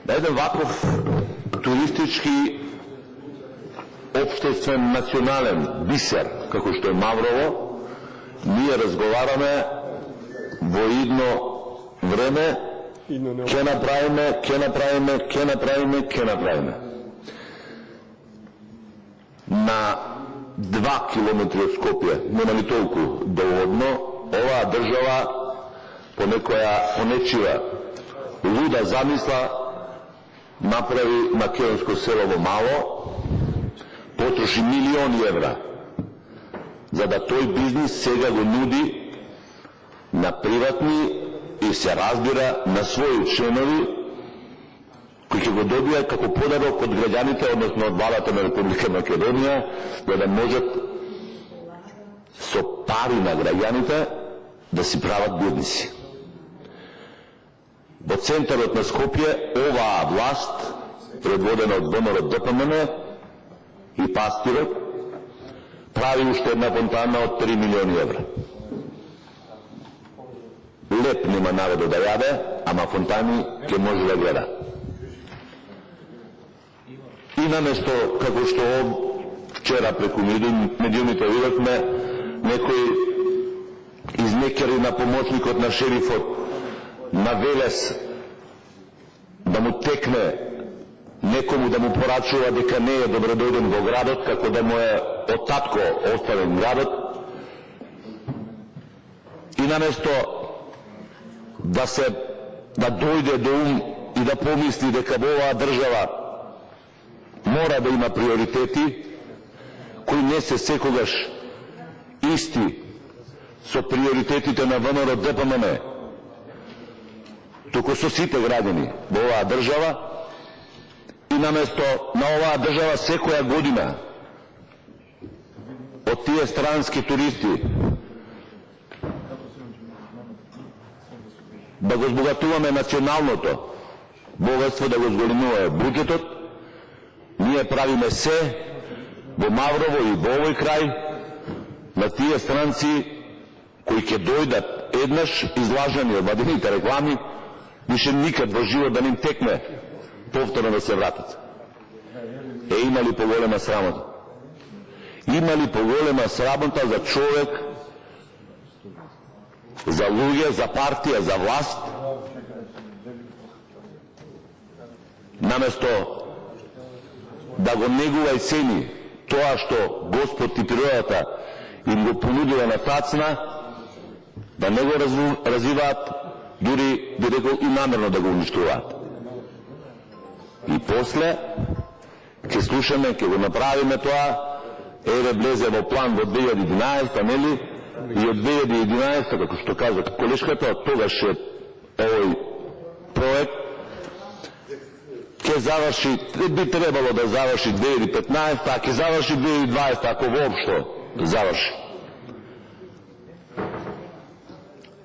На еден ваков туристички општествен национален бисер, како што е Маврово, ние разговараме во идно време ќе направиме. На 2 километри од Скопје, нема ли толку доводно, оваа држава по нечија луда замисла направи македонско село во мало, потроши милиони евра, за да тој бизнис сега го нуди на приватни и се разбира на своји членови, кои ќе го добија како подарок од граѓаните, односно од владата на Република Македонија, за да можат со пари на граѓаните да си прават бизниси. Во центарот на Скопје оваа власт, предводена од ВМРО-ДПМН и пастирот, прави уште една фонтана од 3 милиони евра. Леп нема народот да јаде, ама фонтани ќе може да гледа. И наместо, како што вчера преку медиумите видовме, некои изнекери на помоцникот на шерифот на Велес да му текне некому да му порачува дека не е добродојден во градот, како да му е од татко оставен градот, и наместо да дојде до ум и да помисли дека во оваа држава мора да има приоритети кои не се секогаш исти со приоритетите на ВМРО-ДПМН, туку со сите граѓани во оваа држава, и наместо на оваа држава секоја година од тие странски туристи да го збогатуваме националното богатство, да го зголемуваме буџетот, ние правиме се во Маврово и во овој крај на тие странци кои ќе дојдат еднаш излажани од владините реклами, више никад во живот да ним текне повторно да се вратат. Има ли поголема срамота? Има ли поголема срамота за човек, за луѓе, за партија, за власт, наместо да го негува и цени тоа што Господ и природата им го понудила на тацна, да не го развиваат, дури би рекол и намерно да го уништуваат. И после ќе слушаме, ќе го направиме тоа, еве влезе во план во 2011, нели? И од 2011, како што кажа колешката, од тогаш овој проект ќе заврши, би требало да заврши 2015, а ќе заврши 2020, ако воопшто заврши.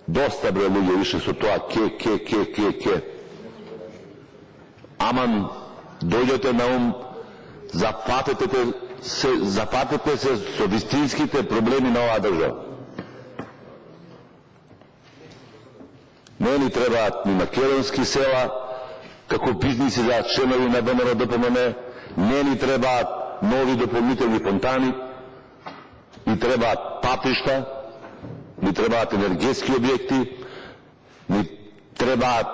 Доста бре луѓе више со тоа ке. Аман, дојдете на ум, запатете се со вистинските проблеми на оваа држава. Не ни требаат ни македонски села, како бизниси за членови на ВМРО-ДПМН, не ни требаат нови дополнителни фонтани, ни требаат патишта, ни требаат енергетски објекти, ни требаат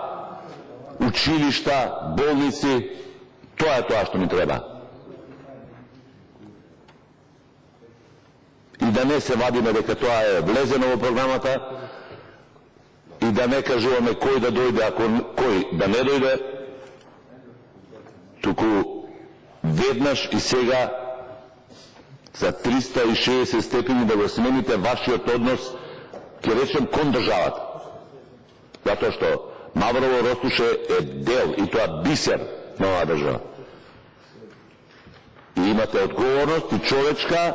училишта, болници, тоа е тоа што ни треба. И да не се вадиме дека тоа е влезено во програмата, и да не кажуваме кој да дојде, ако кој да не дојде, туку веднаш и сега за 360 степени да го смените вашиот однос, ќе речем, кон државата. Затоа што Маврово Ростуше е дел, и тоа бисер на оваа држава. И имате одговорност и човечка,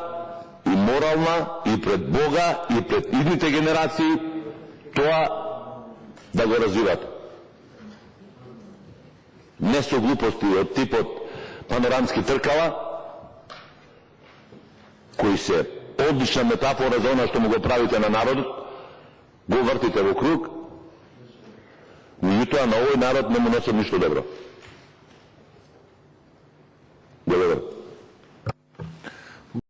и морална, и пред Бога, и пред идните генерации, тоа да го развивате. Не со глупости од типот панорамски тркала, кои се одлична метафора за она што му го правите на народот, го вртите во круг, меѓутоа на овој народ не му носат ништо добро.